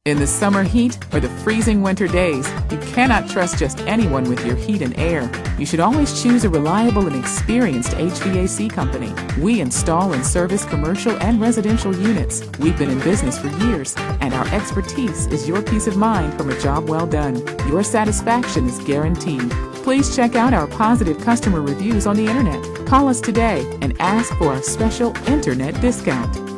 In the summer heat or the freezing winter days, you cannot trust just anyone with your heat and air. You should always choose a reliable and experienced HVAC company. We install and service commercial and residential units. We've been in business for years, and our expertise is your peace of mind from a job well done. Your satisfaction is guaranteed. Please check out our positive customer reviews on the internet. Call us today and ask for a special internet discount.